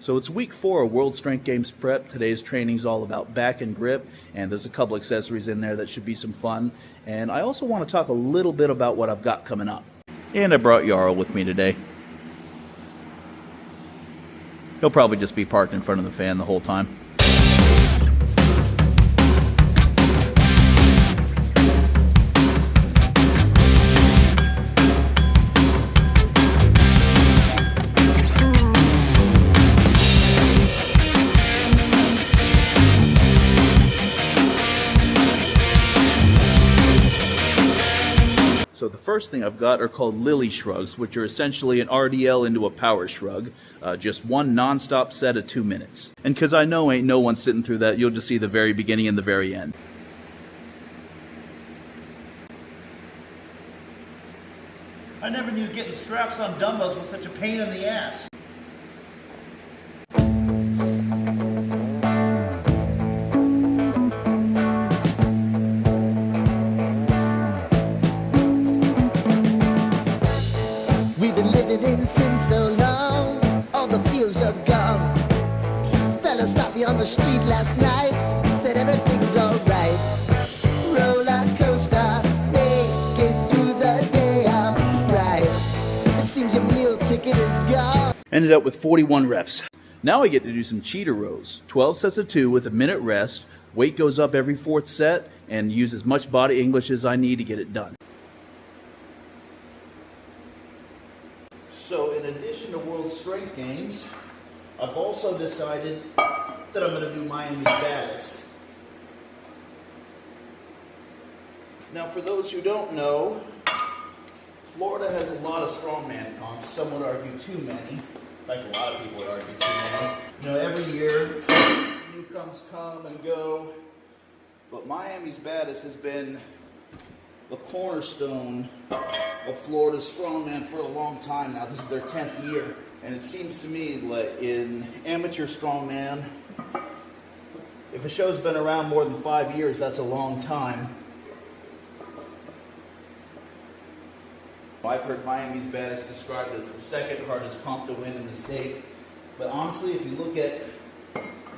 So it's week 4 of World Strength Games prep. Today's training is all about back and grip, and there's a couple accessories in there that should be some fun. And I also want to talk a little bit about what I've got coming up. And I brought Jarl with me today. He'll probably just be parked in front of the fan the whole time. So the first thing I've got are called Lily shrugs, which are essentially an RDL into a power shrug. Just one non-stop set of 2 minutes. And because I know ain't no one sitting through that, you'll just see the very beginning and the very end. I never knew getting straps on dumbbells was such a pain in the ass. Since so long, all the feels are gone. Fella stopped me on the street last night, said everything's alright. Roller coaster, make it through the day, I'm right. It seems your meal ticket is gone. Ended up with 41 reps. Now I get to do some cheetah rows. 12 sets of 2 with a minute rest. Weight goes up every 4th set, and use as much body English as I need to get it done. So in addition to World Strength Games, I've also decided that I'm going to do Miami's Baddest. Now for those who don't know, Florida has a lot of strongman comps. Some would argue too many. In fact, a lot of people would argue too many. You know, every year, newcomers come and go. But Miami's Baddest has been the cornerstone of Florida's strongman for a long time now. This is their 10th year. And it seems to me like in amateur strongman, if a show's been around more than 5 years, that's a long time. I've heard Miami's Baddest described as the second hardest comp to win in the state. But honestly, if you look at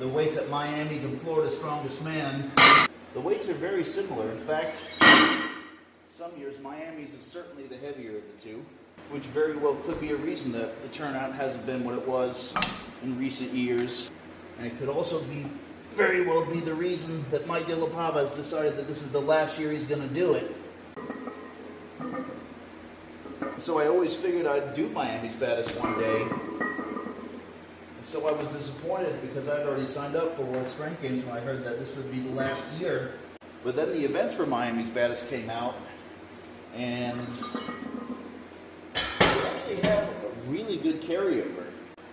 the weights at Miami's and Florida's Strongest Man, the weights are very similar. In fact, some years, Miami's is certainly the heavier of the two, which very well could be a reason that the turnout hasn't been what it was in recent years. And it could also very well be the reason that Mike De La Pava has decided that this is the last year he's going to do it. So I always figured I'd do Miami's Baddest one day. And so I was disappointed because I'd already signed up for World Strength Games when I heard that this would be the last year. But then the events for Miami's Baddest came out, and we actually have a really good carryover.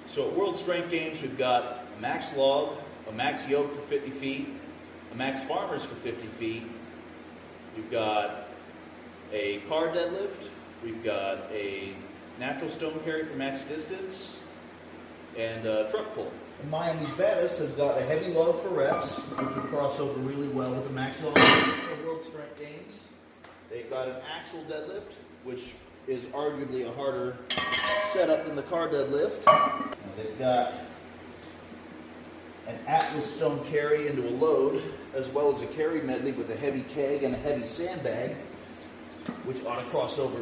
So at World Strength Games, we've got a max log, a max yoke for 50 feet, a max farmers for 50 feet. We've got a car deadlift. We've got a natural stone carry for max distance, and a truck pull. And Miami's Baddest has got a heavy log for reps, which would cross over really well with the max log for World Strength Games. They've got an axle deadlift, which is arguably a harder setup than the car deadlift. And they've got an Atlas stone carry into a load, as well as a carry medley with a heavy keg and a heavy sandbag, which ought to cross over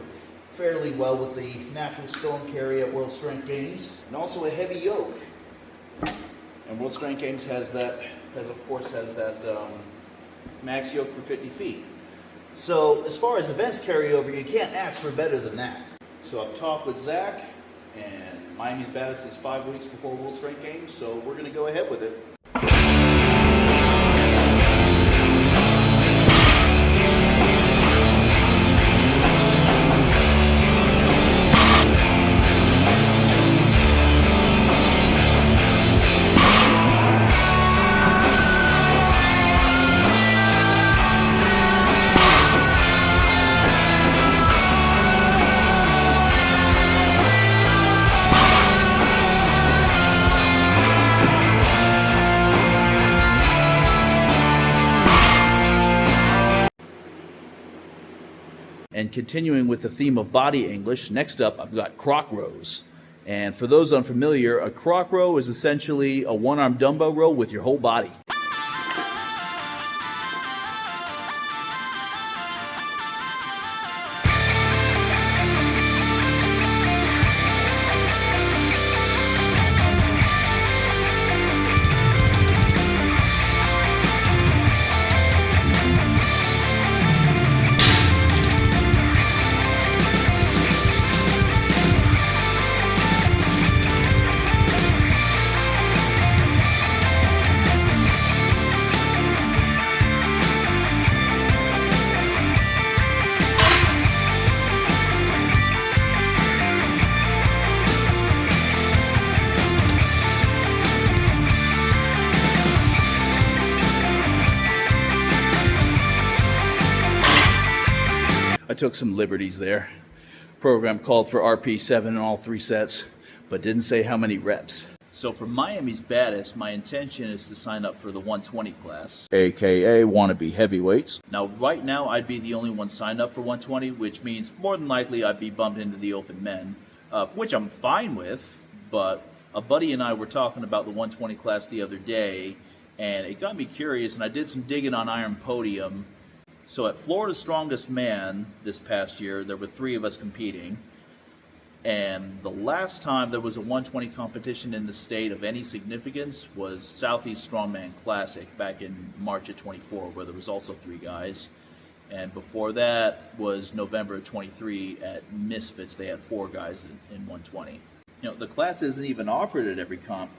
fairly well with the natural stone carry at World Strength Games. And also a heavy yoke. And World Strength Games has that max yoke for 50 feet. So as far as events carryover, you can't ask for better than that. So I've talked with Zach, and Miami's Baddest is 5 weeks before World Strength Games, so we're going to go ahead with it. And continuing with the theme of body English, next up I've got croc rows. And for those unfamiliar, a croc row is essentially a one-arm dumbbell row with your whole body. I took some liberties there. Program called for RP7 in all 3 sets, but didn't say how many reps. So for Miami's Baddest, my intention is to sign up for the 120 class, aka wannabe heavyweights. Now right now I'd be the only one signed up for 120, which means more than likely I'd be bumped into the open men, which I'm fine with, but a buddy and I were talking about the 120 class the other day, and it got me curious, and I did some digging on Iron Podium. So at Florida's Strongest Man this past year, there were 3 of us competing. And the last time there was a 120 competition in the state of any significance was Southeast Strongman Classic back in March of 24, where there was also 3 guys. And before that was November of 23 at Misfits. They had 4 guys in 120. You know, the class isn't even offered at every comp.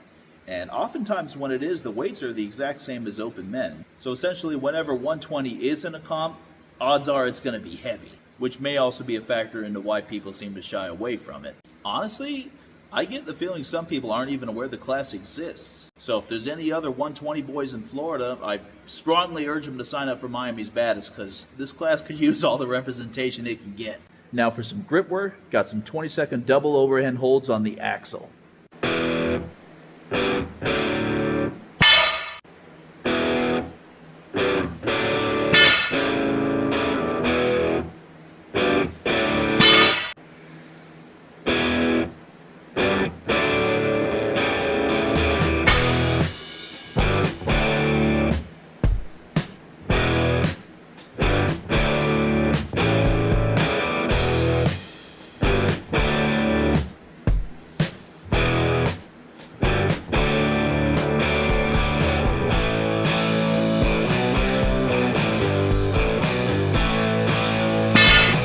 And oftentimes when it is, the weights are the exact same as open men. So essentially whenever 120 is in a comp, odds are it's going to be heavy, which may also be a factor into why people seem to shy away from it. Honestly, I get the feeling some people aren't even aware the class exists. So if there's any other 120 boys in Florida, I strongly urge them to sign up for Miami's Baddest, because this class could use all the representation it can get. Now for some grip work, got some 20-second double overhand holds on the axle.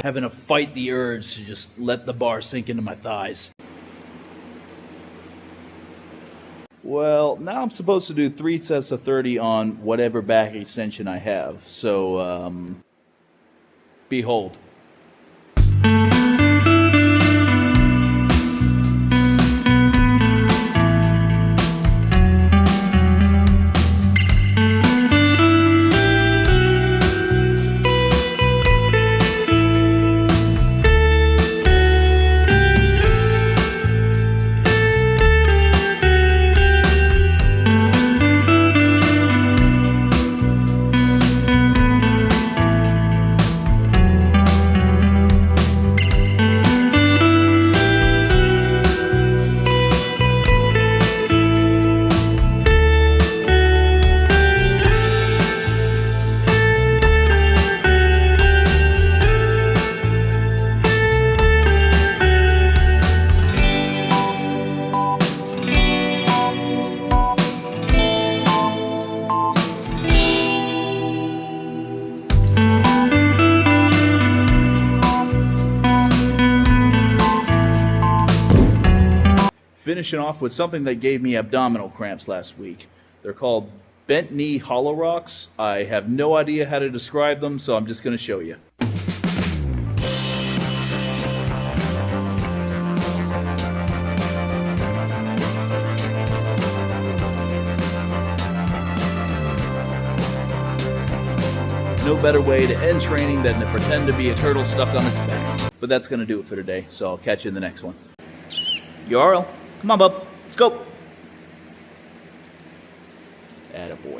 Having to fight the urge to just let the bar sink into my thighs. Well, now I'm supposed to do 3 sets of 30 on whatever back extension I have. So, behold. Finishing off with something that gave me abdominal cramps last week. They're called bent knee hollow rocks. I have no idea how to describe them, so I'm just going to show you. No better way to end training than to pretend to be a turtle stuck on its back. But that's going to do it for today, so I'll catch you in the next one. Yarl, come on, bub. Let's go. Attaboy.